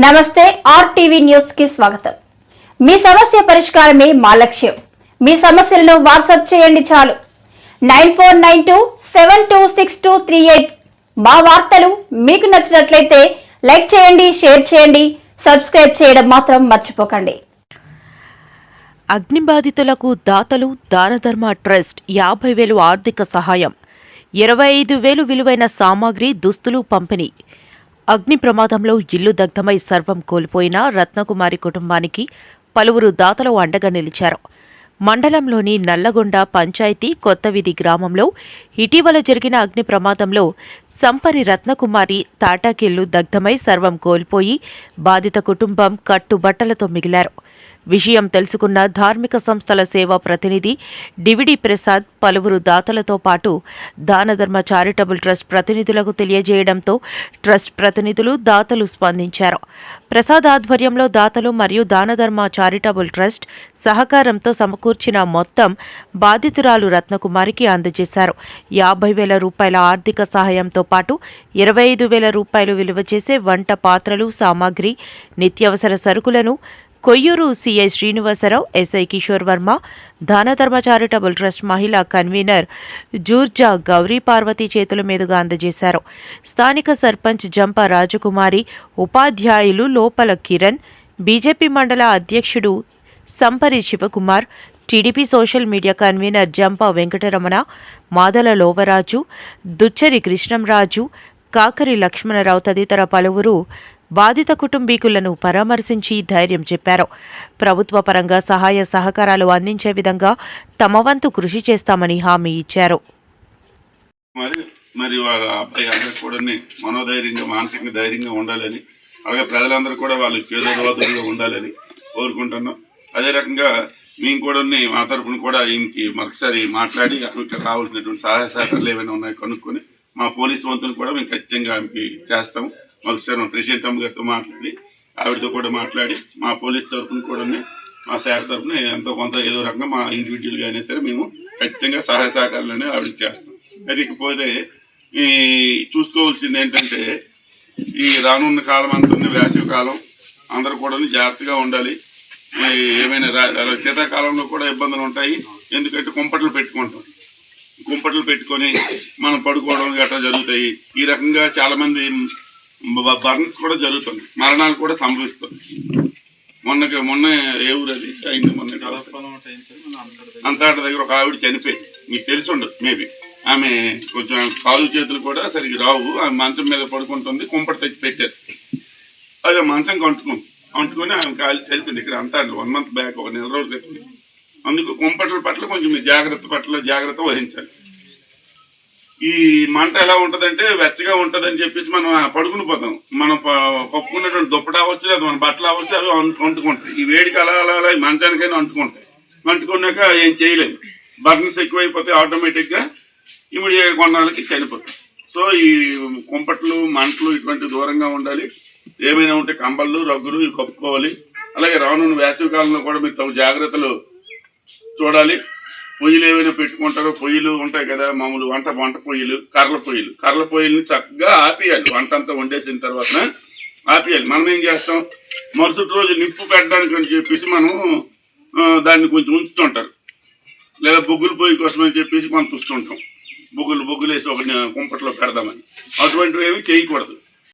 నమస్తే RTV news కి స్వాగతం. మీ సమస్య పరిష్కారమే మా లక్ష్యం. మీ సమస్యలను వాట్సాప్ చేయండి చాలు. 9492726238. మా వార్తలు మీకు నచ్చినట్లయితే లైక్ చేయండి, షేర్ చేయండి, సబ్స్క్రైబ్ చేయడం మాత్రం మర్చిపోకండి. అగ్ని బాధితులకు దాతలు దానధర్మ ట్రస్ట్ 50,000 ఆర్థిక సహాయం, 25,000 విలువైన సామాగ్రి దుస్తులు పంపిణీ. అగ్ని ప్రమాదంలో ఇల్లు దగ్ధమై సర్వం కోల్పోయిన రత్నకుమారి కుటుంబానికి పలువురు దాతలు అండగా నిలిచారు. మండలంలోని నల్లగొండ పంచాయతీ కొత్తవీధి గ్రామంలో ఇటీవల జరిగిన అగ్ని ప్రమాదంలో సంపరి రత్నకుమారి తాటాకిల్లు దగ్ధమై సర్వం కోల్పోయి బాధిత కుటుంబం కట్టుబట్టలతో మిగిలారు. విషయం తెలుసుకున్న ధార్మిక సంస్థల సేవా ప్రతినిధి డివిడి ప్రసాద్ పలువురు దాతలతో పాటు దానధర్మ చారిటబుల్ ట్రస్ట్ ప్రతినిధులకు తెలియజేయడంతో ట్రస్ట్ ప్రతినిధులు దాతలు స్పందించారు. ప్రసాద్ ఆధ్వర్యంలో దాతలు మరియు దానధర్మ చారిటబుల్ ట్రస్ట్ సహకారంతో సమకూర్చిన మొత్తం బాధితురాలు రత్నకుమారికి అందజేశారు. 50,000 రూపాయల ఆర్థిక సహాయంతో పాటు 25,000 రూపాయలు విలువ చేసే వంట పాత్రలు, సామాగ్రి, నిత్యావసర సరుకులను Koyyuru CI Srinivasarao, SI Kishore Varma, Danadharma charitable trust మహిళా కన్వీనర్ జూర్జా గౌరీ పార్వతి చేతుల మీదుగా అందజేశారు. స్థానిక సర్పంచ్ జంప రాజకుమారి, ఉపాధ్యాయులు లోపల కిరణ్, బీజేపీ మండల అధ్యక్షుడు Sampari Sivakumar, TDP social media convener Jampa Venkataramana, Madala Lovaraju, Duchchari Krishnamraju, Kakari Lakshmanarao తదితర పలువురు బాధిత కుటుంబీకులను పరామర్శించి ధైర్యం చెప్పారు. ప్రభుత్వ పరంగా సహాయ సహకారాలు అందించే విధంగా తమ వంతు కృషి చేస్తామని హామీ ఇచ్చారు. మరి వాళ్ళ అబ్బాయి అందరూ కూడా మనోధైర్యంగా, మానసికంగా ధైర్యంగా ఉండాలని, అలాగే ప్రజలందరూ కూడా వాళ్ళు చేదోదవాదులుగా ఉండాలని కోరుకుంటున్నాం. అదే రకంగా మేము కూడా మా తరఫున కూడా ఈయనకి మరొకసారి మాట్లాడి ఇక్కడ కావాల్సినటువంటి సహాయ సహకారాలు ఏమైనా ఉన్నాయో కనుక్కొని మా పోలీసు వంతులు కూడా మేము ఖచ్చితంగా ఆమెకి చేస్తాము. ఒకసారి మా ప్రెసిడెంట్ అమ్మ గారితో మాట్లాడి, ఆవిడతో కూడా మాట్లాడి, మా పోలీస్ తరఫున కూడా మా శాఖ తరఫున ఎంతో కొంత ఏదో రకంగా మా ఇండివిజువల్గా అయినా సరే మేము ఖచ్చితంగా సహాయ సహకారాలు ఆవిడకి చేస్తాం. అది ఇకపోతే ఈ చూసుకోవాల్సింది ఏంటంటే, ఈ రానున్న కాలం అంటుంది వేసవి కాలం, అందరూ కూడా జాగ్రత్తగా ఉండాలి. ఏమైనా శీతాకాలంలో కూడా ఇబ్బందులు ఉంటాయి. ఎందుకంటే కుంపట్లు పెట్టుకొని మనం పడుకోవడం గట్రా జరుగుతాయి. ఈ రకంగా చాలామంది బర్న్స్ కూడా జరుగుతుంది, మరణాలు కూడా సంభవిస్తుంది. మొన్న ఏ ఊరు అది అయింది, మొన్న అంతట దగ్గర ఒక ఆవిడ చనిపోయింది. మీకు తెలిసి ఉండదు మేబీ. ఆమె కొంచెం కాలు చేతులు కూడా సరిగ్గా రావు. ఆమె మంచం మీద పడుకుంటుంది, కుంపటి తెచ్చి పెట్టారు. అదే మంచం అంటుకొని ఆమె కాలు చనిపోయింది. ఇక్కడ అంతా 1 month బ్యాక్, ఒక నెల రోజులు క్రితం. అందుకు కుంపట్ల పట్ల కొంచెం జాగ్రత్త వహించాలి. ఈ మంట ఎలా ఉంటుందంటే వెచ్చగా ఉంటుందని చెప్పేసి మనం పడుకుని పోతాం. మనం కప్పుకున్నటువంటి దుప్పట అవ్వచ్చు, లేదా మన బట్టలు అవ్వచ్చు, అవి అంటుకుంటాయి. ఈ వేడికి అలా ఈ మంచానికైనా అంటుకున్నాక ఏం చేయలేము. బర్న్స్ ఎక్కువైపోతే ఆటోమేటిక్గా ఇమీడియట్ కొన్నాళ్ళకి చనిపోతాయి. సో ఈ కుంపట్లు, మంటలు ఇటువంటి దూరంగా ఉండాలి. ఏమైనా ఉంటే కంబళ్ళు, రగ్గులు ఇవి కప్పుకోవాలి. అలాగే రానున్న వేసవి కాలంలో కూడా మీరు తగు జాగ్రత్తలు చూడాలి. పొయ్యిలు ఏమైనా పెట్టుకుంటారో, పొయ్యిలు ఉంటాయి కదా మామూలు వంట పొయ్యిలు, కర్రల పొయ్యిలని చక్కగా ఆపేయాలి. వంట అంతా వండేసిన తర్వాత ఆపేయాలి. మనం ఏం చేస్తాం, మరుసటి రోజు నిప్పు పెట్టడానికి అని చెప్పేసి మనం దాన్ని కొంచెం ఉంచుతుంటారు, లేదా బొగ్గులు పొయ్యి కోసం అని చెప్పేసి కొంత ఉంచుతుంటాం. బొగ్గులు వేసి ఒక కుంపట్లో పెడదామని. అటువంటివి ఏమి చేయకూడదు.